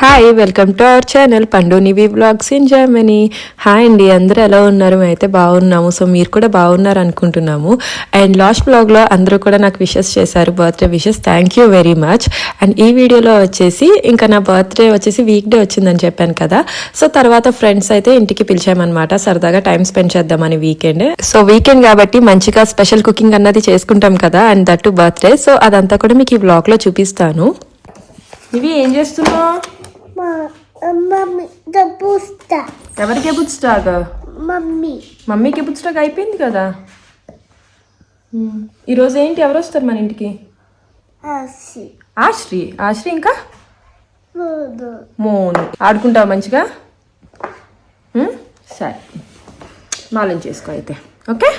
Hi welcome to our channel పండునివి vlogs in Germany. Hi అండి, అందరూ ఎలా ఉన్నారు? అయితే బాగున్నాము. సో మీరు కూడా బాగున్నారు అనుకుంటున్నాము. అండ్ లాస్ట్ వ్లాగ్లో అందరూ కూడా నాకు విషెస్ చేశారు, birthday wishes. Thank you very much. And ఈ వీడియోలో వచ్చేసి ఇంకా నా బర్త్డే వచ్చేసి వీక్ డే వచ్చిందని చెప్పాను కదా. సో తర్వాత ఫ్రెండ్స్ అయితే ఇంటికి పిలిచామన్నమాట, సరదాగా టైం స్పెండ్ చేద్దామని వీకెండ్. సో వీకెండ్ కాబట్టి మంచిగా స్పెషల్ కుకింగ్ అన్నది చేసుకుంటాం కదా, అండ్ దట్టు బర్త్డే. సో అదంతా కూడా మీకు ఈ వ్లాగ్లో చూపిస్తాను. ఇవి ఏం చేస్తున్నావు? ఎవరికి పుస్తక? మమ్మీకి పుస్తక అయిపోయింది కదా. ఈరోజు ఏంటి, ఎవరు వస్తారు మన ఇంటికి? ఆశ్రీ. ఆశ్రీ ఇంకా మోను. ఆడుకుంటావు మంచిగా? సరే, మాలం చేసుకో అయితే. ఓకే,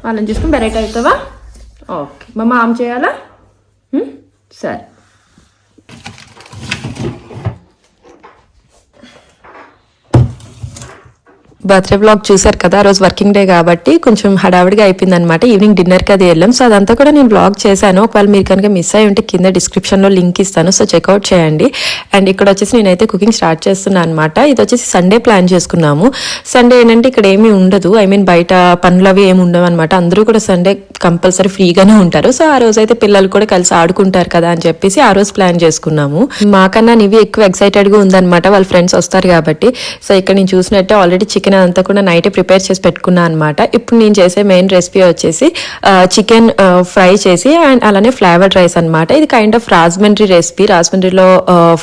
మాలం చేసుకుని బెరైట్ అవుతావా? ఓకే, మా మామ చేయాలా? సరే. బర్త్డే బ్లాగ్ చూసారు కదా, ఆ రోజు వర్కింగ్ డే కాబట్టి కొంచెం హడావిడిగా అయిపోయింది అనమాట. ఈవినింగ్ డిన్నర్కి అది వెళ్ళాం. సో అదంతా కూడా నేను బ్లాగ్ చేశాను. ఒకవేళ మీరు కనుక మిస్ అయ్యి ఉంటే కింద డిస్క్రిప్షన్లో లింక్ ఇస్తాను, సో చెక్అవుట్ చేయండి. అండ్ ఇక్కడ వచ్చేసి నేనైతే కుకింగ్ స్టార్ట్ చేస్తున్నాను అనమాట. ఇది వచ్చేసి సండే ప్లాన్ చేసుకున్నాము. సండే ఏంటంటే ఇక్కడ ఏమీ ఉండదు, బయట పనులు అవి ఏమి ఉండవు అనమాట. అందరూ కూడా సండే కంపల్సరీ ఫ్రీగానే ఉంటారు. సో ఆ రోజు అయితే పిల్లలు కూడా కలిసి ఆడుకుంటారు కదా అని చెప్పేసి ఆ రోజు ప్లాన్ చేసుకున్నాము. మాకన్నా నివి ఎక్కువ ఎక్సైటెడ్గా ఉందన్నమాట, వాళ్ళ ఫ్రెండ్స్ వస్తారు కాబట్టి. సో ఇక్కడ నేను చూసినట్టే ఆల్రెడీ చికెన్ అంతా కూడా నైటే ప్రిపేర్ చేసి పెట్టుకున్నా అనమాట. ఇప్పుడు నేను చేసే మెయిన్ రెసిపీ వచ్చేసి చికెన్ ఫ్రై చేసి అండ్ అలానే ఫ్లేవర్డ్ రైస్ అనమాట. ఇది కైండ్ ఆఫ్ రాజమండ్రి రెసిపీ. రాజమండ్రిలో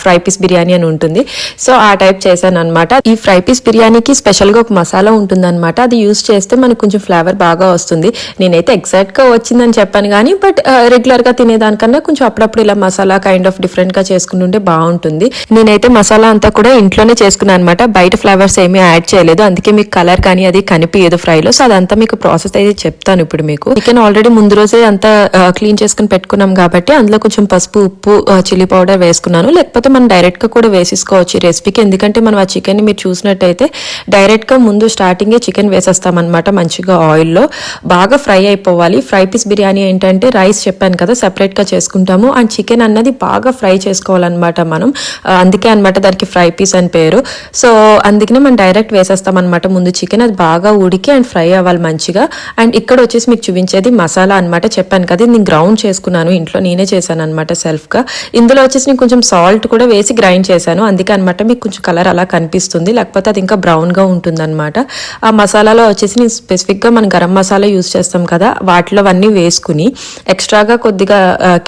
ఫ్రై పీస్ బిర్యానీ అని ఉంటుంది. సో ఆ టైప్ చేశాను అనమాట. ఈ ఫ్రై పీస్ బిర్యానీకి స్పెషల్ గా ఒక మసాలా ఉంటుంది అనమాట. అది యూజ్ చేస్తే మనకు కొంచెం ఫ్లేవర్ బాగా వస్తుంది. నేనైతే ఎగ్జాక్ట్ గా వచ్చిందని చెప్పాను కానీ, బట్ రెగ్యులర్ గా తినేదానికన్నా కొంచెం అప్పుడప్పుడు ఇలా మసాలా కైండ్ ఆఫ్ డిఫరెంట్ గా చేసుకుంటుంటే బాగుంటుంది. నేనైతే మసాలా అంతా కూడా ఇంట్లోనే చేసుకున్నాను అనమాట. బయట ఫ్లేవర్స్ ఏమీ యాడ్ చేయలేదు, అందుకే మీకు కలర్ కానీ అది కనిపించదు ఫ్రైలో. సో అదంతా మీకు ప్రాసెస్ అయితే చెప్తాను ఇప్పుడు మీకు. చికెన్ ఆల్రెడీ ముందు రోజే అంతా క్లీన్ చేసుకుని పెట్టుకున్నాం కాబట్టి అందులో కొంచెం పసుపు, ఉప్పు, చిల్లీ పౌడర్ వేసుకున్నాను. లేకపోతే మనం డైరెక్ట్ గా కూడా వేసేసుకోవచ్చు ఈ రెసిపీకి. ఎందుకంటే మనం ఆ చికెన్ ని మీరు చూసినట్టయితే డైరెక్ట్ గా ముందు స్టార్టింగే చికెన్ వేసేస్తాం అనమాట. మంచిగా ఆయిల్లో బాగా ఫ్రై అయిపోవాలి. ఫ్రై పీస్ బిర్యానీ ఏంటంటే రైస్ చెప్పాను కదా సెపరేట్ గా చేసుకుంటాము, అండ్ చికెన్ అన్నది బాగా ఫ్రై చేసుకోవాలన్నమాట మనం. అందుకే అనమాట దానికి ఫ్రై పీస్ అని పేరు. సో అందుకనే మనం డైరెక్ట్ వేసేస్తాం అనమాట ముందు చికెన్. అది బాగా ఉడికి అండ్ ఫ్రై అవ్వాలి మంచిగా. అండ్ ఇక్కడ వచ్చేసి మీకు చూపించేది మసాలా అనమాట. చెప్పాను కదా, నేను గ్రౌండ్ చేసుకున్నాను, ఇంట్లో నేనే చేశాను అనమాట సెల్ఫ్ గా. ఇందులో వచ్చేసి నేను కొంచెం సాల్ట్ కూడా వేసి గ్రైండ్ చేశాను, అందుకే అనమాట మీకు కొంచెం కలర్ అలా కనిపిస్తుంది, లేకపోతే అది ఇంకా బ్రౌన్ గా ఉంటుంది అనమాట. ఆ మసాలాలో వచ్చేసి నేను స్పెసిఫిక్ గా మనం గరం మసాలా యూజ్ చేస్తాం కదా, వాటిలో అన్నీ వేసుకుని ఎక్స్ట్రాగా కొద్దిగా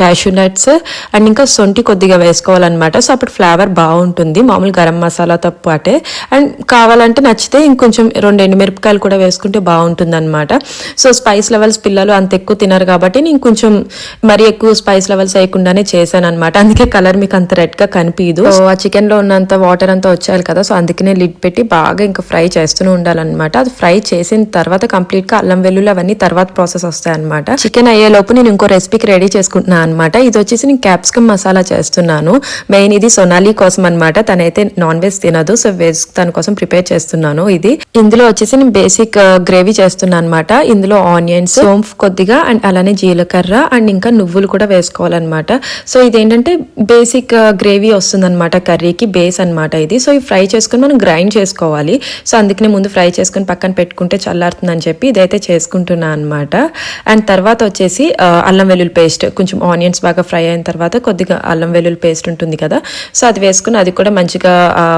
క్యాష్యూ నట్స్ అండ్ ఇంకా సొంటి కొద్దిగా వేసుకోవాలన్నమాట. సో అప్పుడు ఫ్లేవర్ బాగుంటుంది మామూలు గరం మసాలాతో పాటే. అండ్ కావాలంటే నచ్చితే ఇంకొంచెం 2 ఎండుమిరపకాయలు కూడా వేసుకుంటే బాగుంటుంది అనమాట. సో స్పైస్ లెవెల్స్ పిల్లలు అంత ఎక్కువ తినరు కాబట్టి నేను కొంచెం మరీ ఎక్కువ స్పైస్ లెవెల్స్ వేయకుండానే చేశాను అనమాట. అందుకే కలర్ మీకు అంత రెడ్ గా కనిపించదు. సో ఆ చికెన్ లో ఉన్నంత వాటర్ అంతా వచ్చేయాలి కదా, సో అందుకనే లిడ్ పెట్టి బాగా ఇంకా ఫ్రై చేస్తూనే ఉండాలన్నమాట. అది ఫ్రై చేసిన తర్వాత కంప్లీట్ గా అల్లం వెల్లుల్లి అవన్నీ తర్వాత ప్రాసెస్ వస్తాయి అనమాట. చికెన్ అయ్యేలోపు నేను ఇంకో రెసిపీకి రెడీ చేసుకుంటున్నాను అనమాట. ఇది వచ్చేసి నేను క్యాప్సికమ్ మసాలా చేస్తున్నాను. మెయిన్ ఇది సొనాలి కోసం అనమాట. తనైతే నాన్ వెజ్ తినదు, సో వెజ్ తన కోసం ప్రిపేర్ చేస్తున్నాను. ఇది ఇందులో వచ్చేసి నేను బేసిక్ గ్రేవీ చేస్తున్నాను అనమాట. ఇందులో ఆనియన్స్, సోంఫ్ కొద్దిగా అండ్ అలానే జీలకర్ర అండ్ ఇంకా నువ్వులు కూడా వేసుకోవాలన్నమాట. సో ఇదేంటంటే బేసిక్ గ్రేవీ వస్తుంది అనమాట కర్రీకి, బేస్ అనమాట ఇది. సో ఈ ఫ్రై చేసుకుని మనం గ్రైండ్ చేసుకోవాలి. సో అందుకనే ముందు ఫ్రై చేసుకుని పక్కన పెట్టుకుంటే చల్లారుతుందని చెప్పి ఇదైతే చేసుకుంటున్నాను అనమాట. అండ్ తర్వాత వచ్చేసి అల్లం వెల్లుల్లి పేస్ట్, కొంచెం ఆనియన్స్ బాగా ఫ్రై అయిన తర్వాత కొద్దిగా అల్లం వెల్లుల్లి పేస్ట్ ఉంటుంది కదా, సో అది వేసుకుని అది కూడా మంచిగా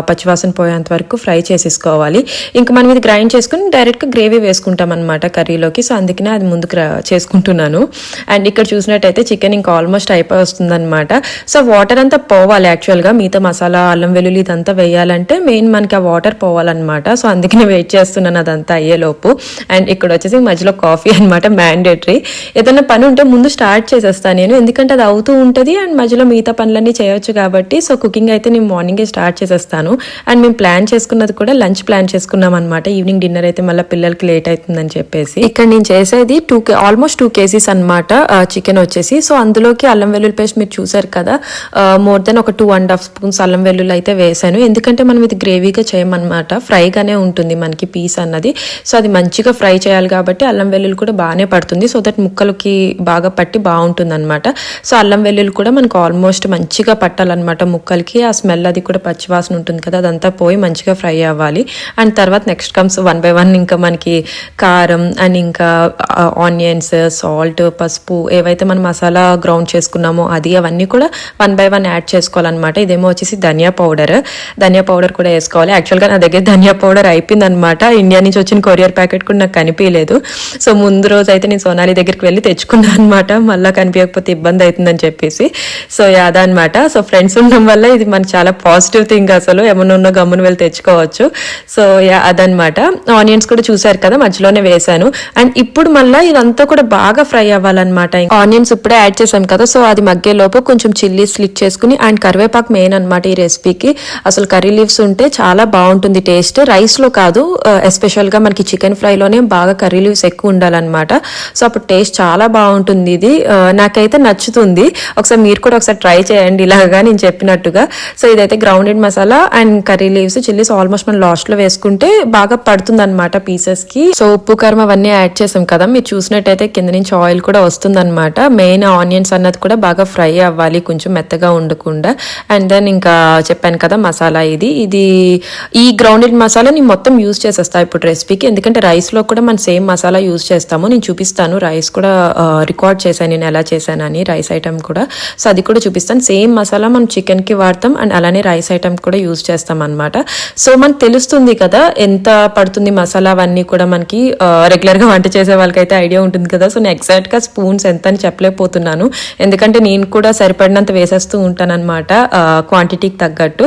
పచ్చివాసన పోయేంత వరకు ఫ్రై చేసేసుకోవాలి. ఇంకా మనం ఇది గ్రైండ్ చేసుకుని డైరెక్ట్ గా గ్రేవీ వేసుకుంటాం అనమాట కర్రీలోకి. సో అందుకనే అది ముందుకు చేసుకుంటున్నాను. అండ్ ఇక్కడ చూసినట్టయితే చికెన్ ఇంకా ఆల్మోస్ట్ అయిపోయి వస్తుంది అనమాట. సో వాటర్ అంతా పోవాలి యాక్చువల్ గా, మిగతా మసాలా అల్లం వెల్లుల్లి ఇదంతా వేయాలంటే మెయిన్ మనకి ఆ వాటర్ పోవాలన్నమాట. సో అందుకనే వెయిట్ చేస్తున్నాను అదంతా అయ్యేలోపు. అండ్ ఇక్కడ వచ్చేసి మధ్యలో కాఫీ అనమాట, మ్యాండేటరీ. ఏదైనా పని ఉంటే ముందు స్టార్ట్ చేసేస్తాను నేను, ఎందుకంటే అది అవుతూ ఉంటుంది అండ్ మధ్యలో మిగతా పనులన్నీ చేయొచ్చు కాబట్టి. సో కుకింగ్ అయితే నేను మార్నింగే స్టార్ట్ చేసేస్తాను. అండ్ మేము ప్లాన్ చేసుకున్నది కూడా లంచ్ ప్లాన్ చేసుకున్నాం చేసుకున్నాం అనమాట. ఈవినింగ్ డిన్నర్ అయితే మళ్ళీ పిల్లలకి లేట్ అవుతుందని చెప్పేసి ఇక్కడ నేను చేసేది ఆల్మోస్ట్ 2 kgs అనమాట చికెన్ వచ్చేసి. సో అందులోకి అల్లం వెల్లుల్లి పేస్ట్ మీరు చూసారు కదా, మోర్ దెన్ ఒక 2.5 స్పూన్స్ అల్లం వెల్లుల్లి అయితే వేసాను. ఎందుకంటే మనం ఇది గ్రేవీగా చేయమన్నమాట, ఫ్రైగానే ఉంటుంది మనకి పీస్ అన్నది. సో అది మంచిగా ఫ్రై చేయాలి కాబట్టి అల్లం వెల్లుల్లి కూడా బాగానే పడుతుంది. సో దట్ ముక్కలకి బాగా పట్టి బాగుంటుంది అనమాట. సో అల్లం వెల్లుల్లి కూడా మనకు ఆల్మోస్ట్ మంచిగా పట్టాలన్నమాట ముక్కలకి. ఆ స్మెల్ అది కూడా పచ్చివాసన ఉంటుంది కదా, అదంతా పోయి మంచిగా ఫ్రై అవ్వాలి. అండ్ తర్వాత నెక్స్ట్ కమ్స్ 1 by 1 ఇంకా మనకి కారం అండ్ ఇంకా ఆనియన్స్, సాల్ట్, పసుపు, ఏవైతే మనం మసాలా గ్రౌండ్ చేసుకున్నామో అది అవన్నీ కూడా 1 by 1 యాడ్ చేసుకోవాలన్నమాట. ఇదేమో వచ్చేసి ధనియా పౌడర్ కూడా వేసుకోవాలి. యాక్చువల్గా నా దగ్గర ధనియా పౌడర్ అయిపోయింది అనమాట. ఇండియా నుంచి వచ్చిన కొరియర్ ప్యాకెట్ కూడా నాకు కనిపించలేదు. సో ముందు రోజు అయితే నేను సోనాలి దగ్గరికి వెళ్ళి తెచ్చుకున్నాను అనమాట, మళ్ళీ కనిపించకపోతే ఇబ్బంది అవుతుందని చెప్పేసి. సో అదనమాట. సో ఫ్రెండ్స్ ఉండడం వల్ల ఇది మనకి చాలా పాజిటివ్ థింగ్, అసలు ఏమన్నా ఉన్న గమ్మును వెళ్ళి తెచ్చుకోవచ్చు. సో అదనమాట. ఆనియన్స్ కూడా చూసారు కదా, మధ్యలోనే వేసాను. అండ్ ఇప్పుడు మళ్ళీ ఇదంతా కూడా బాగా ఫ్రై అవ్వాలన్నమాట. ఆనియన్స్ ఇప్పుడే యాడ్ చేసాం కదా, సో అది మగ్గేలోపు కొంచెం చిల్లీ స్లిట్ చేసుకుని అండ్ కరివేపాకు మెయిన్ అనమాట ఈ రెసిపీకి. అసలు కర్రీ లీవ్స్ ఉంటే చాలా బాగుంటుంది టేస్ట్, రైస్ లో కాదు, ఎస్పెషల్ గా మనకి చికెన్ ఫ్రైలోనే బాగా కర్రీ లీవ్స్ ఎక్కువ ఉండాలన్నమాట. సో అప్పుడు టేస్ట్ చాలా బాగుంటుంది. ఇది నాకైతే నచ్చుతుంది. ఒకసారి మీరు కూడా ఒకసారి ట్రై చేయండి ఇలాగా నేను చెప్పినట్టుగా. సో ఇదైతే grounded masala and curry leaves, chillies almost మనం లాస్ట్ లో వేసుకుంటే బాగా పడుతుంది అనమాట పీసెస్ కి. సో ఉప్పు కారం అవన్నీ యాడ్ చేసాం కదా, మీరు చూసినట్టయితే కింద నుంచి ఆయిల్ కూడా వస్తుంది అనమాట. మెయిన్ ఆనియన్స్ అన్నది కూడా బాగా ఫ్రై అవ్వాలి, కొంచెం మెత్తగా ఉండకుండా. అండ్ దెన్ ఇంకా చెప్పాను కదా మసాలా, ఇది ఈ గ్రౌండెడ్ మసాలా నేను మొత్తం యూజ్ చేసేస్తా ఇప్పుడు రెసిపీకి. ఎందుకంటే రైస్ లో కూడా మనం సేమ్ మసాలా యూజ్ చేస్తాము. నేను చూపిస్తాను, రైస్ కూడా రికార్డ్ చేశాను నేను ఎలా చేశానని, రైస్ ఐటమ్ కూడా. సో అది కూడా చూపిస్తాను. సేమ్ మసాలా మనం చికెన్ కి వాడతాం అండ్ అలానే రైస్ ఐటమ్ కూడా యూజ్ చేస్తాం అనమాట. సో మనకు తెలుస్తుంది కదా ఎంత పడుతుంది మసాలా, అవన్నీ కూడా మనకి రెగ్యులర్ గా వంట చేసే వాళ్ళకైతే ఐడియా ఉంటుంది కదా. సో నేను ఎగ్జాక్ట్ గా స్పూన్స్ ఎంత అని చెప్పలేకపోతున్నాను, ఎందుకంటే నేను కూడా సరిపడినంత వేసేస్తూ ఉంటాను అనమాట క్వాంటిటీకి తగ్గట్టు.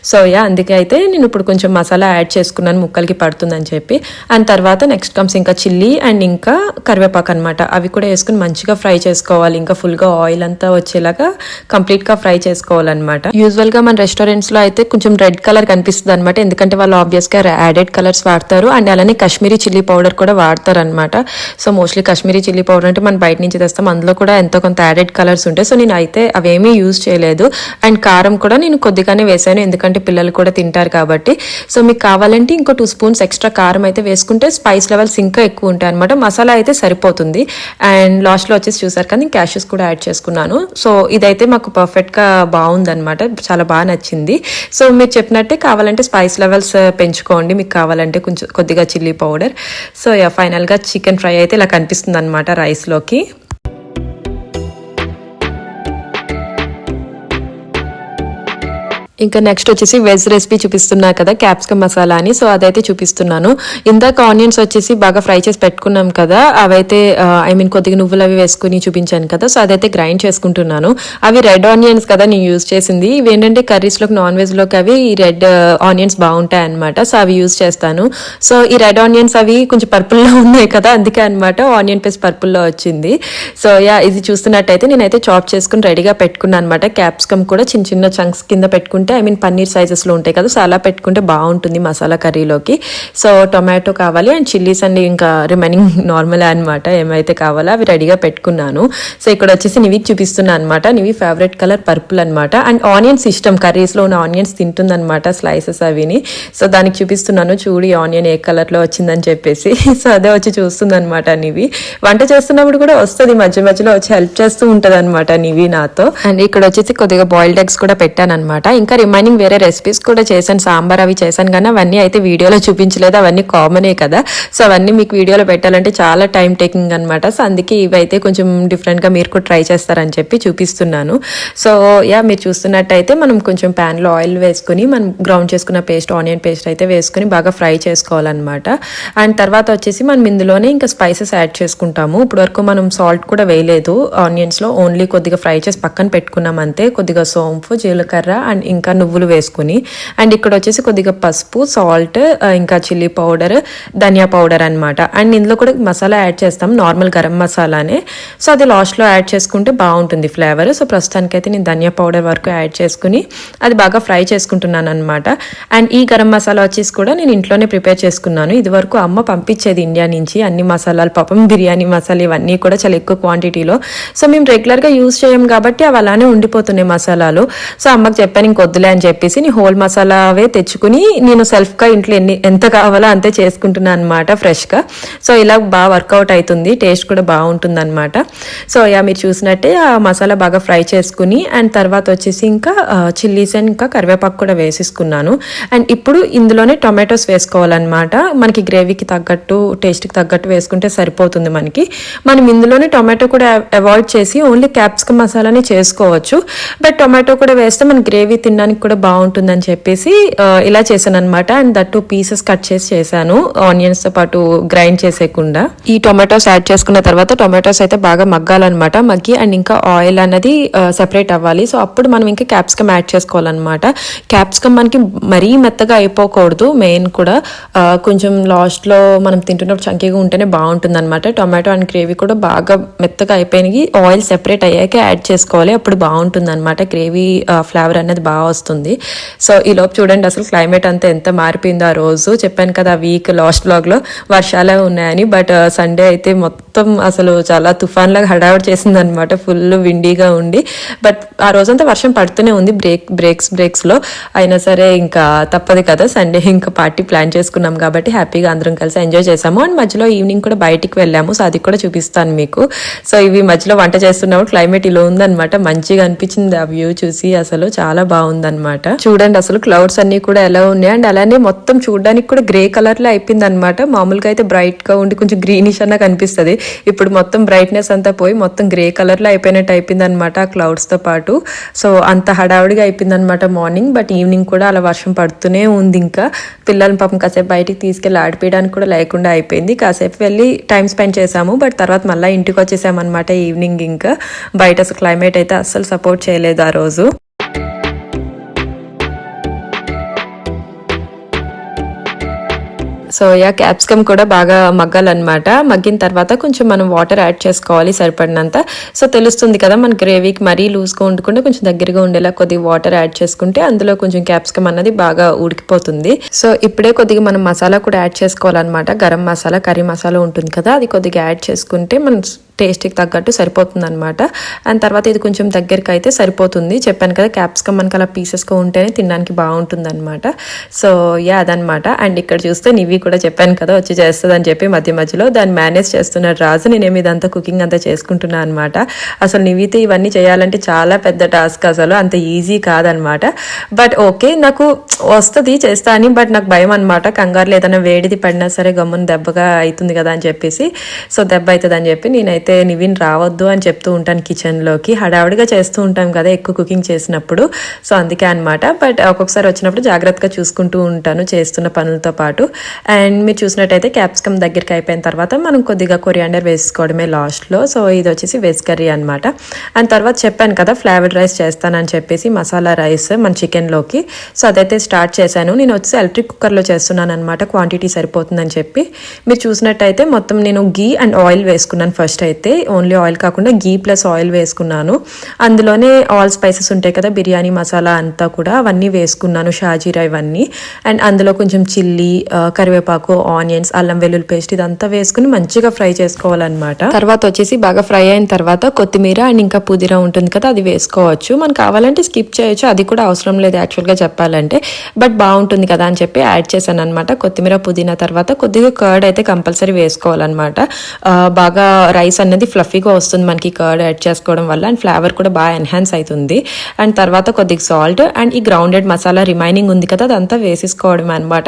సో అందుకే అయితే నేను ఇప్పుడు కొంచెం మసాలా యాడ్ చేసుకున్నాను ముక్కలకి పడుతుందని చెప్పి. అండ్ తర్వాత నెక్స్ట్ కమ్స్ ఇంకా చిల్లీ అండ్ ఇంకా కరివేపాకు అనమాట. అవి కూడా వేసుకుని మంచిగా ఫ్రై చేసుకోవాలి. ఇంకా ఫుల్ గా ఆయిల్ అంతా వచ్చేలాగా కంప్లీట్ గా ఫ్రై చేసుకోవాలన్నమాట. యూజువల్ గా మన రెస్టారెంట్స్ లో అయితే కొంచెం రెడ్ కలర్ కనిపిస్తుంది అనమాట, ఎందుకంటే వాళ్ళు ఆబ్వియస్ గా యాడెడ్ కలర్స్ వాడతారు. అండ్ అలానే కాశ్మీరీ చిల్లీ పౌడర్ కూడా వాడతారు అనమాట. So mostly Kashmiri chilli powder అంటే మనం బయట నుంచి తెస్తాం, అందులో కూడా ఎంతో కొంత యాడెడ్ కలర్స్ ఉంటాయి. సో నేను అయితే అవేమీ యూజ్ చేయలేదు. అండ్ కారం కూడా నేను కొద్దిగానే వేసాను, ఎందుకంటే పిల్లలు కూడా తింటారు కాబట్టి. సో మీకు కావాలంటే ఇంకో 2 స్పూన్స్ ఎక్స్ట్రా కారం అయితే వేసుకుంటే స్పైస్ లెవెల్స్ ఇంకా ఎక్కువ ఉంటాయి అనమాట. మసాలా అయితే సరిపోతుంది. అండ్ లాస్ట్ లో వచ్చేసి చూసారు కదా, క్యాషెస్ కూడా యాడ్ చేసుకున్నాను. సో ఇదైతే మాకు పర్ఫెక్ట్ గా బాగుందనమాట, చాలా బాగా నచ్చింది. సో మీరు చెప్పినట్టే కావాలంటే స్పైస్ లెవెల్స్ పెంచుకోండి, మీకు కావాలంటే కొంచెం కొద్దిగా చిల్లీ పౌడర్. సో ఫైనల్ గా చికెన్ ఫ్రై అయితే ఇలా కనిపిస్తుంది అనమాట రైస్ లోకి. ఇంకా నెక్స్ట్ వచ్చేసి వెజ్ రెసిపీ చూపిస్తున్నా కదా, క్యాప్సికమ్ మసాలా అని. సో అదైతే చూపిస్తున్నాను. ఇందాక ఆనియన్స్ వచ్చేసి బాగా ఫ్రై చేసి పెట్టుకున్నాం కదా, అవైతే కొద్దిగా నువ్వులు అవి వేసుకుని చూపించాను కదా. సో అదైతే గ్రైండ్ చేసుకుంటున్నాను. అవి రెడ్ ఆనియన్స్ కదా నేను యూజ్ చేసింది. ఇవి ఏంటంటే కర్రీస్ లోకి, నాన్ వెజ్ లోకి అవి రెడ్ ఆనియన్స్ బాగుంటాయి అనమాట. సో అవి యూజ్ చేస్తాను. సో ఈ రెడ్ ఆనియన్స్ అవి కొంచెం పర్పుల్ లో ఉన్నాయి కదా, అందుకే అనమాట ఆనియన్ పేస్ట్ పర్పుల్ లో వచ్చింది. సో ఇది చూస్తున్నట్టయితే నేనైతే చాప్ చేసుకుని రెడీగా పెట్టుకున్నాను అనమాట. క్యాప్సికమ్ కూడా చిన్న చిన్న చంక్స్ కింద పెట్టుకుంటే పన్నీర్ సైజెస్ లో ఉంటాయి కదా, సో అలా పెట్టుకుంటే బాగుంటుంది మసాలా కర్రీలోకి. సో టొమాటో కావాలి అండ్ చిల్లీస్ అండ్ ఇంకా రిమైనింగ్ నార్మల్ అనమాట, ఏమైతే కావాలో అవి రెడీగా పెట్టుకున్నాను. సో ఇక్కడ వచ్చేసి నివి చూపిస్తున్నాను అనమాట. నివి ఫేవరెట్ కలర్ పర్పుల్ అనమాట. అండ్ ఆనియన్స్ ఇష్టం, కర్రీస్ లో ఉన్న ఆనియన్స్ తింటుందనమాట, స్లైసెస్ అవిని. సో దానికి చూపిస్తున్నాను, చూడు ఆనియన్ ఏ కలర్ లో వచ్చిందని చెప్పేసి. సో అదే వచ్చి చూస్తుంది అనమాట నివి. వంట చేస్తున్నప్పుడు కూడా వస్తుంది, మధ్య మధ్యలో వచ్చి హెల్ప్ చేస్తూ ఉంటది అనమాట నివి నాతో. అండ్ ఇక్కడ వచ్చేసి కొద్దిగా బాయిల్డ్ ఎగ్స్ కూడా పెట్టాను అనమాట. ఇంకా రిమైనింగ్ వేరే రెసిపీస్ కూడా చేశాను, సాంబార్ అవి చేశాను, కానీ అవన్నీ అయితే వీడియోలో చూపించలేదు, అవన్నీ కామనే కదా. సో అవన్నీ మీకు వీడియోలో పెట్టాలంటే చాలా టైం టేకింగ్ అనమాట. సో అందుకే ఇవైతే కొంచెం డిఫరెంట్ గా మీరు కూడా ట్రై చేస్తారని చెప్పి చూపిస్తున్నాను. సో మీరు చూస్తున్నట్టయితే మనం కొంచెం ప్యాన్ లో ఆయిల్ వేసుకుని మనం గ్రౌండ్ చేసుకున్న పేస్ట్, ఆనియన్ పేస్ట్ అయితే వేసుకుని బాగా ఫ్రై చేసుకోవాలన్నమాట. అండ్ తర్వాత వచ్చేసి మనం ఇందులోనే ఇంకా స్పైసెస్ యాడ్ చేసుకుంటాము. ఇప్పుడు వరకు మనం సాల్ట్ కూడా వేయలేదు ఆనియన్స్ లో, ఓన్లీ కొద్దిగా ఫ్రై చేసి పక్కన పెట్టుకున్నాం అంతే. కొద్దిగా సోంపు, జీలకర్ర అండ్ ఇంకా ఇంకా నువ్వులు వేసుకుని. అండ్ ఇక్కడ వచ్చేసి కొద్దిగా పసుపు, సాల్ట్, ఇంకా చిల్లీ పౌడర్, ధనియా పౌడర్ అనమాట. అండ్ ఇందులో కూడా మసాలా యాడ్ చేస్తాం, నార్మల్ గరం మసాలానే. సో అది లాస్ట్లో యాడ్ చేసుకుంటే బాగుంటుంది ఫ్లేవర్. సో ప్రస్తుతానికైతే నేను ధనియా పౌడర్ వరకు యాడ్ చేసుకుని అది బాగా ఫ్రై చేసుకుంటున్నాను అనమాట. అండ్ ఈ గరం మసాలా వచ్చేసి కూడా నేను ఇంట్లోనే ప్రిపేర్ చేసుకున్నాను. ఇది వరకు అమ్మ పంపించేది ఇండియా నుంచి అన్ని మసాలాలు, పాపం బిర్యానీ మసాలా ఇవన్నీ కూడా చాలా ఎక్కువ క్వాంటిటీలో. సో మేము రెగ్యులర్గా యూజ్ చేయం కాబట్టి అవి అలానే ఉండిపోతున్నాయి మసాలాలు. సో అమ్మకి చెప్పాను ఇంకొద్దులే అని చెప్పేసి నేను హోల్ మసాలావే తెచ్చుకుని నేను సెల్ఫ్గా ఇంట్లో ఎంత కావాలో అంతే చేసుకుంటున్నాను అనమాట ఫ్రెష్గా. సో ఇలా బాగా వర్కౌట్ అవుతుంది, టేస్ట్ కూడా బాగుంటుంది అనమాట. సో మీరు చూసినట్టే ఆ మసాలా బాగా ఫ్రై చేసుకుని అండ్ తర్వాత వచ్చేసి ఇంకా చిల్లీస్ అండ్ ఇంకా కరివేపాకు కూడా వేసేసుకున్నాను. అండ్ ఇప్పుడు ఇందులోనే టొమాటోస్ వేసుకోవాలన్నమాట. మనకి గ్రేవీకి తగ్గట్టు, టేస్ట్కి తగ్గట్టు వేసుకుంటే సరిపోతుంది మనకి. మనం ఇందులోనే టొమాటో కూడా అవాయిడ్ చేసి ఓన్లీ క్యాప్సికమ్ మసాలానే చేసుకోవచ్చు. బట్ టొమాటో కూడా వేస్తే మన గ్రేవీ తినడానికి కూడా బాగుంటుందని చెప్పేసి ఇలా చేశాను అనమాట. అండ్ దట్టు పీసెస్ కట్ చేసి చేశాను, ఆనియన్స్తో పాటు గ్రైండ్ చేసేయకుండా. ఈ టొమాటోస్ యాడ్ చేసుకున్న తర్వాత టొమాటోస్ అయితే బాగా మగ్గాలన్నమాట. మగ్గి అండ్ ఇంకా ఆయిల్ అనేది సెపరేట్ అవ్వాలి. సో అప్పుడు మనం ఇంకా క్యాప్సికమ్ యాడ్ చేసుకోవాలన్నమాట. క్యాప్సికమ్ మనకి మరీ మెత్తగా అయిపోకూడదు, మెయిన్ కూడా కొంచెం లాస్ట్లో మనం తింటున్నప్పుడు చంకీగా ఉంటేనే బాగుంటుంది అనమాట. టొమాటో అండ్ గ్రేవీ కూడా బాగా మెత్తగా అయిపోయినాయి, ఆయిల్ సెపరేట్ అయ్యాక యాడ్ చేసుకోవాలి, అప్పుడు బాగుంటుంది అనమాట. గ్రేవీ ఫ్లేవర్ అనేది బాగా వస్తుంది. సో ఈ లోపు చూడండి అసలు క్లైమేట్ అంతా ఎంత మారిపోయిందో. ఆ రోజు చెప్పాను కదా వీక్ లాస్ట్ వ్లాగ్లో వర్షాలే ఉన్నాయని, బట్ సండే అయితే మొత్తం అసలు చాలా తుఫాన్లాగా హడావుడి చేసింది అనమాట, ఫుల్ విండీగా ఉండి. బట్ ఆ రోజంతా వర్షం పడుతూనే ఉంది బ్రేక్స్లో. అయినా సరే ఇంకా తప్పదు కదా, సండే ఇంకా పార్టీ ప్లాన్ చేసుకున్నాం కాబట్టి హ్యాపీగా అందరం కలిసి ఎంజాయ్ చేసాము. అండ్ మధ్యలో ఈవినింగ్ కూడా బయటికి వెళ్ళాము, సో అది కూడా చూపిస్తాను మీకు. సో ఇవి మధ్యలో వంట చేస్తున్నప్పుడు క్లైమేట్ ఇలా ఉందనమాట, మంచిగా అనిపించింది ఆ వ్యూ చూసి, అసలు చాలా బాగుందనమాట. చూడండి అసలు క్లౌడ్స్ అన్ని కూడా ఎలా ఉన్నాయి. అండ్ అలానే మొత్తం చూడడానికి కూడా గ్రే కలర్ లో అయిపోయింది అనమాట. మామూలుగా అయితే బ్రైట్ గా ఉండి కొంచెం గ్రీనిష్ అన్న కనిపిస్తుంది, ఇప్పుడు మొత్తం బ్రైట్నెస్ అంతా పోయి మొత్తం గ్రే కలర్ లో అయిపోయినట్టు అయిపోయింది అనమాట ఆ క్లౌడ్స్ తో పాటు. సో అంత హడావుడిగా అయిపోయింది అనమాట మార్నింగ్. బట్ ఈవినింగ్ కూడా అలా వర్షం పడుతూనే ఉంది. ఇంకా పిల్లల్ని పాపం కాసేపు బయటికి తీసుకెళ్ళి ఆడిపోయడానికి కూడా లేకుండా అయిపోయింది. కాసేపు వెళ్ళి టైం స్పెండ్ చేసాము, బట్ తర్వాత మళ్ళీ ఇంటికి వచ్చేసామన్నమాట ఈవినింగ్. ఇంకా బయట అసలు క్లైమేట్ అయితే అస్సలు సపోర్ట్ చేయలేదు ఆ రోజు. సో క్యాప్సికమ్ కూడా బాగా మగ్గాలన్నమాట. మగ్గిన తర్వాత కొంచెం మనం వాటర్ యాడ్ చేసుకోవాలి సరిపడినంత. సో తెలుస్తుంది కదా మన గ్రేవీకి మరీ లూజ్గా ఉండకుండా కొంచెం దగ్గరగా ఉండేలా కొద్దిగా వాటర్ యాడ్ చేసుకుంటే అందులో కొంచెం క్యాప్సికమ్ అన్నది బాగా ఉడికిపోతుంది. సో ఇప్పుడే కొద్దిగా మనం మసాలా కూడా యాడ్ చేసుకోవాలన్నమాట. గరం మసాలా, కర్రీ మసాలా ఉంటుంది కదా, అది కొద్దిగా యాడ్ చేసుకుంటే మనం టేస్ట్కి తగ్గట్టు సరిపోతుంది అనమాట. అండ్ తర్వాత ఇది కొంచెం దగ్గరికి అయితే సరిపోతుంది. చెప్పాను కదా క్యాప్సికమ్ మనకి అలా పీసెస్గా ఉంటేనే తినడానికి బాగుంటుంది అనమాట. సో అదనమాట. అండ్ ఇక్కడ చూస్తే నివి కూడా చెప్పాను కదా వచ్చి చేస్తుంది అని చెప్పి మధ్య మధ్యలో దాన్ని మేనేజ్ చేస్తున్నాడు రాజు. నేనేమి ఇదంతా కుకింగ్ అంతా చేసుకుంటున్నాను అనమాట. అసలు నివితో ఇవన్నీ చేయాలంటే చాలా పెద్ద టాస్క్, అసలు అంత ఈజీ కాదనమాట. బట్ ఓకే నాకు వస్తుంది చేస్తా అని, బట్ నాకు భయం అనమాట. కంగారులో ఏదైనా వేడిది పడినా సరే గమ్మున దెబ్బగా అవుతుంది కదా అని చెప్పేసి, సో దెబ్బ అవుతుంది అని చెప్పి నేనైతే నివిన్ రావద్దు అని చెప్తూ ఉంటాను కిచెన్లోకి. హడావుడిగా చేస్తూ ఉంటాం కదా ఎక్కువ కుకింగ్ చేసినప్పుడు, సో అందుకే అనమాట. బట్ ఒక్కొక్కసారి వచ్చినప్పుడు జాగ్రత్తగా చూసుకుంటూ ఉంటాను చేస్తున్న పనులతో పాటు. అండ్ మీరు చూసినట్టయితే క్యాప్సికమ్ దగ్గరికి అయిపోయిన తర్వాత మనం కొద్దిగా కొరియాండర్ వేసుకోవడమే లాస్ట్లో. సో ఇది వచ్చేసి వెజ్ కర్రీ అనమాట. అండ్ తర్వాత చెప్పాను కదా ఫ్లేవర్డ్ రైస్ చేస్తానని చెప్పేసి, మసాలా రైస్ మన చికెన్లోకి. సో అదైతే స్టార్ట్ చేశాను. నేను వచ్చి ఎలక్ట్రిక్ కుక్కర్లో చేస్తున్నాను అనమాట, క్వాంటిటీ సరిపోతుందని చెప్పి. మీరు చూసినట్టయితే మొత్తం నేను గీ అండ్ ఆయిల్ వేసుకున్నాను ఫస్ట్ అయితే. ఓన్లీ ఆయిల్ కాకుండా గీ ప్లస్ ఆయిల్ వేసుకున్నాను. అందులోనే ఆల్ స్పైసెస్ ఉంటాయి కదా, బిర్యానీ మసాలా అంతా కూడా అవన్నీ వేసుకున్నాను, షాజీరా ఇవన్నీ. అండ్ అందులో కొంచెం చిల్లీ, కరివేపాకు, ఆనియన్స్, అల్లం వెల్లుల్లి పేస్ట్ ఇదంతా వేసుకుని మంచిగా ఫ్రై చేసుకోవాలన్నమాట. తర్వాత వచ్చేసి బాగా ఫ్రై అయిన తర్వాత కొత్తిమీర అండ్ ఇంకా పుదీనా ఉంటుంది కదా అది వేసుకోవచ్చు. మనకు కావాలంటే స్కిప్ చేయొచ్చు, అది కూడా అవసరం లేదు యాక్చువల్గా చెప్పాలంటే, బట్ బాగుంటుంది కదా అని చెప్పి యాడ్ చేశాను అనమాట. కొత్తిమీర పుదీనా తర్వాత కొద్దిగా కర్డ్ అయితే కంపల్సరీ వేసుకోవాలన్నమాట. బాగా రైస్ అనేది ఫ్లఫీగా వస్తుంది మనకి కర్డ్ యాడ్ చేసుకోవడం వల్ల, అండ్ ఫ్లేవర్ కూడా బాగా ఎన్హాన్స్ అవుతుంది. అండ్ తర్వాత కొద్దిగా సాల్ట్ అండ్ ఈ గ్రౌండెడ్ మసాలా రిమైనింగ్ ఉంది కదా అదంతా వేసేసుకోవడం అనమాట.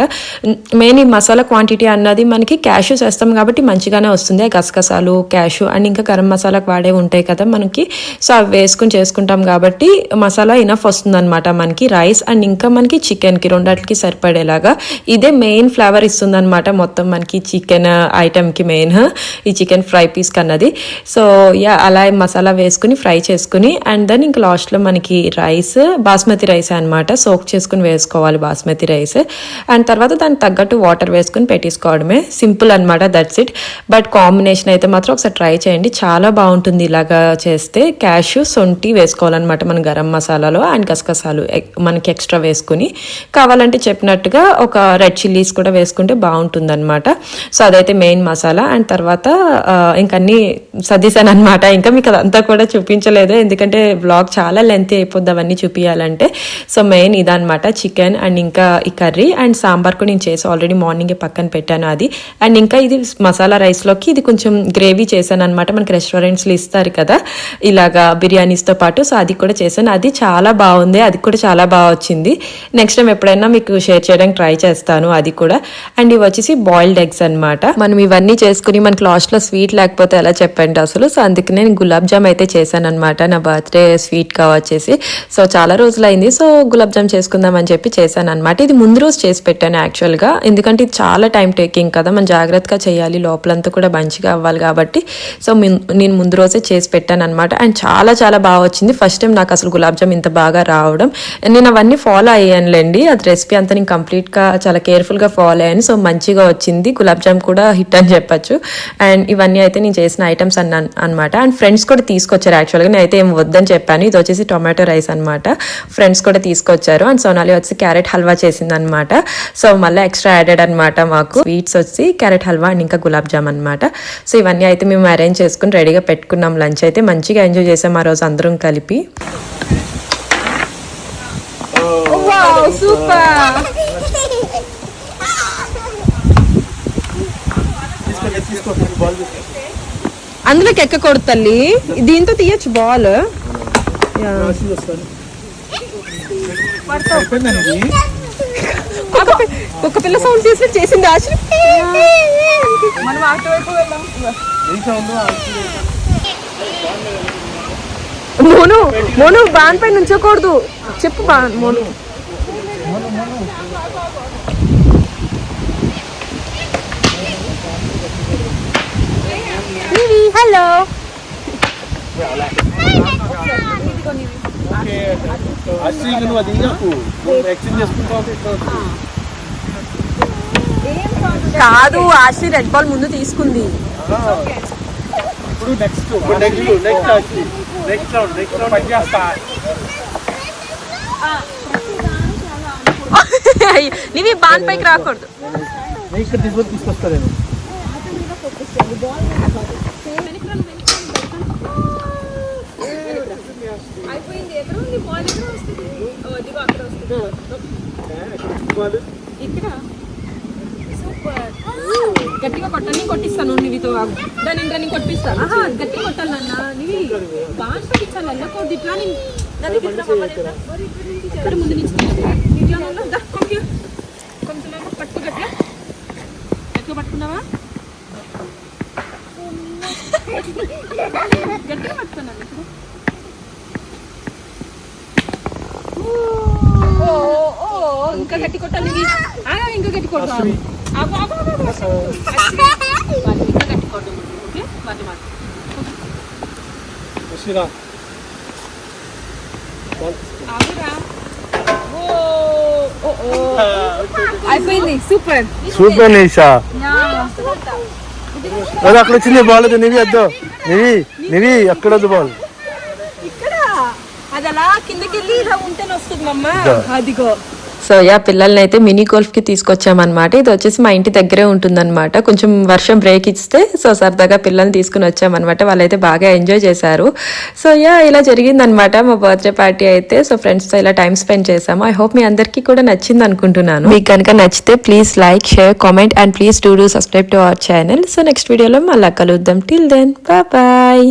మెయిన్ ఈ మసాలా క్వాంటిటీ అన్నది మనకి క్యాష్యూస్ వేస్తాం కాబట్టి మంచిగానే వస్తుంది. గసగసాలు, క్యాష్యూ అండ్ ఇంకా గరం మసాలాకు వాడే ఉంటాయి కదా మనకి, సో అవి వేసుకుని చేసుకుంటాం కాబట్టి మసాలా ఇనఫ్ వస్తుంది అనమాట మనకి రైస్ అండ్ ఇంకా మనకి చికెన్కి రెండాటికి సరిపడేలాగా. ఇదే మెయిన్ ఫ్లేవర్ ఇస్తుంది అనమాట మొత్తం మనకి చికెన్ ఐటమ్కి, మెయిన్ ఈ చికెన్ ఫ్రై పీస్ కన్నది. సో యా అలా మసాలా వేసుకుని ఫ్రై చేసుకుని అండ్ దెన్ ఇంకా లాస్ట్లో మనకి రైస్ బాస్మతి రైస్ అనమాట సోక్ చేసుకుని వేసుకోవాలి బాస్మతి రైస్. అండ్ తర్వాత దానికి తగ్గట్టు వాటర్ వేసుకుని పెట్టేసుకోవడమే, సింపుల్ అనమాట, దట్స్ ఇట్. బట్ కాంబినేషన్ అయితే మాత్రం ఒకసారి ట్రై చేయండి, చాలా బాగుంటుంది ఇలాగా చేస్తే. క్యాష్యూ సొంటి వేసుకోవాలన్నమాట మన గరం మసాలాలో అండ్ గసగసాలు మనకి ఎక్స్ట్రా వేసుకుని, కావాలంటే చెప్పినట్టుగా ఒక రెడ్ చిల్లీస్ కూడా వేసుకుంటే బాగుంటుంది అనమాట. సో అదైతే మెయిన్ మసాలా. అండ్ తర్వాత ఇంకన్నీ సర్దిసాను అనమాట. ఇంకా మీకు అదంతా కూడా చూపించలేదు ఎందుకంటే బ్లాగ్ చాలా లెంతీ అయిపోద్ది అవన్నీ చూపించాలంటే. సో మెయిన్ ఇదనమాట, చికెన్ అండ్ ఇంకా ఈ కర్రీ అండ్ సాంబార్ కూడా నేను చేసి ఆల్రెడీ మార్నింగే పక్కన పెట్టాను అది. అండ్ ఇంకా ఇది మసాలా రైస్లోకి ఇది కొంచెం గ్రేవీ చేశాను అనమాట, మనకి రెస్టారెంట్స్లో ఇస్తారు కదా ఇలాగా బిర్యానీస్తో పాటు. సో అది కూడా చేశాను, అది చాలా బాగుంది, అది కూడా చాలా బాగా వచ్చింది. నెక్స్ట్ టైం ఎప్పుడైనా మీకు షేర్ చేయడానికి ట్రై చేస్తాను అది కూడా. అండ్ ఇవి వచ్చేసి బాయిల్డ్ ఎగ్స్ అనమాట. మనం ఇవన్నీ చేసుకుని మనకి లాస్ట్లో స్వీట్ లేకపోతే ఎలా చెప్పండి అసలు. సో అందుకే నేను గులాబ్ జామ్ అయితే చేశాను అనమాట, నా బర్త్డే స్వీట్గా వచ్చేసి. సో చాలా రోజులైంది, సో గులాబ్ జామ్ చేసుకుందాం అని చెప్పి చేశాను అనమాట. ఇది ముందు రోజు చేసి పెట్టాను యాక్చువల్గా, ఎందుకంటే ఇది చాలా టైం టేకింగ్ కదా, మనం జాగ్రత్తగా చేయాలి, లోపలంతా కూడా మంచిగా అవ్వాలి కాబట్టి. సో నేను ముందు రోజే చేసి పెట్టాను అనమాట. అండ్ చాలా చాలా బాగా వచ్చింది. ఫస్ట్ టైం నాకు అసలు గులాబ్ జామ్ ఇంత బాగా రావడం. నేను అవన్నీ ఫాలో అయ్యానులేండి, అది రెసిపీ అంతా నేను కంప్లీట్గా చాలా కేర్ఫుల్గా ఫాలో అయ్యాను. సో మంచిగా వచ్చింది, గులాబ్ జామ్ కూడా హిట్ అని చెప్పచ్చు. అండ్ ఇవన్నీ అయితే నేను చేసిన ఐటమ్స్ అనమాట. అండ్ ఫ్రెండ్స్ కూడా తీసుకొచ్చారు యాక్చువల్గా, నేను అయితే ఏం వద్దని చెప్పాను. ఇది వచ్చేసి టొమాటో రైస్ అనమాట, ఫ్రెండ్స్ కూడా తీసుకొచ్చారు. అండ్ సోనాలి వచ్చి క్యారెట్ హల్వా చేసింది అనమాట. సో మళ్ళీ ఎక్స్ట్రా యాడెడ్ అనమాట మాకు. స్వీట్స్ వచ్చి క్యారెట్ హల్వా అండ్ ఇంకా గులాబ్ జామ్ అనమాట. సో ఇవన్నీ అయితే మేము అరేంజ్ చేసుకుని రెడీగా పెట్టుకున్నాం. లంచ్ అయితే మంచిగా ఎంజాయ్ చేసాం ఆ రోజు అందరం కలిపి. అందులోకి ఎక్కకూడదు తల్లి, దీంతో తీయచ్చు బాల్. ఒక పిల్ల సౌండ్ చేసింది ఆశ. మోను మోను బాన్ పై నుంచోకూడదు, చెప్పు మోను. హలో కాదు, ఆశి రెడ్ బాల్ ముందు తీసుకుంది. నీవి బాన్ పైకి రాకూడదు. గట్టిగా కొట్టాలి, కొట్టిస్తాను నీవితో. దాని ఇంకా నేను కొట్టిస్తా. గట్టిగా కొట్టాలన్నా నీవి బాగా పెట్టించాలి, వెళ్ళకూడదు ఇట్లా. ఇక్కడ ముందు నుంచి కొంచెం పట్టు, గట్టిగా గట్టిగా పట్టుకున్నావా? గట్టిగా పట్టుకున్నాను ఇప్పుడు. ఇంకా గట్టి కొట్టాలి, ఇంకా గట్టి కొట్టాలి. అయిపోయింది, సూపర్ సూపర్ నిషా. అక్కడ వచ్చింది బాల్, నీవి వద్దు, నీవి అక్కడ వద్దు బాల్. ఇక్కడ అది అలా కిందకి వెళ్ళి ఇలా ఉంటేనే వస్తుంది మమ్మ. అదిగో. సో యా పిల్లల్ని అయితే మినీ గోల్ఫ్కి తీసుకొచ్చామన్నమాట. ఇది వచ్చేసి మా ఇంటి దగ్గరే ఉంటుందన్నమాట. కొంచెం వర్షం బ్రేక్ ఇస్తే సో సరదాగా పిల్లల్ని తీసుకుని వచ్చామన్నమాట. వాళ్ళైతే బాగా ఎంజాయ్ చేశారు. సో యా ఇలా జరిగిందనమాట మా బర్త్డే పార్టీ అయితే. సో ఫ్రెండ్స్తో ఇలా టైం స్పెండ్ చేసాము. ఐ హోప్ మీ అందరికీ కూడా నచ్చింది అనుకుంటున్నాను. మీకు కనుక నచ్చితే please like, share, comment and please do subscribe to our channel. So next వీడియోలో మళ్ళీ కలుద్దాం. Till then bye.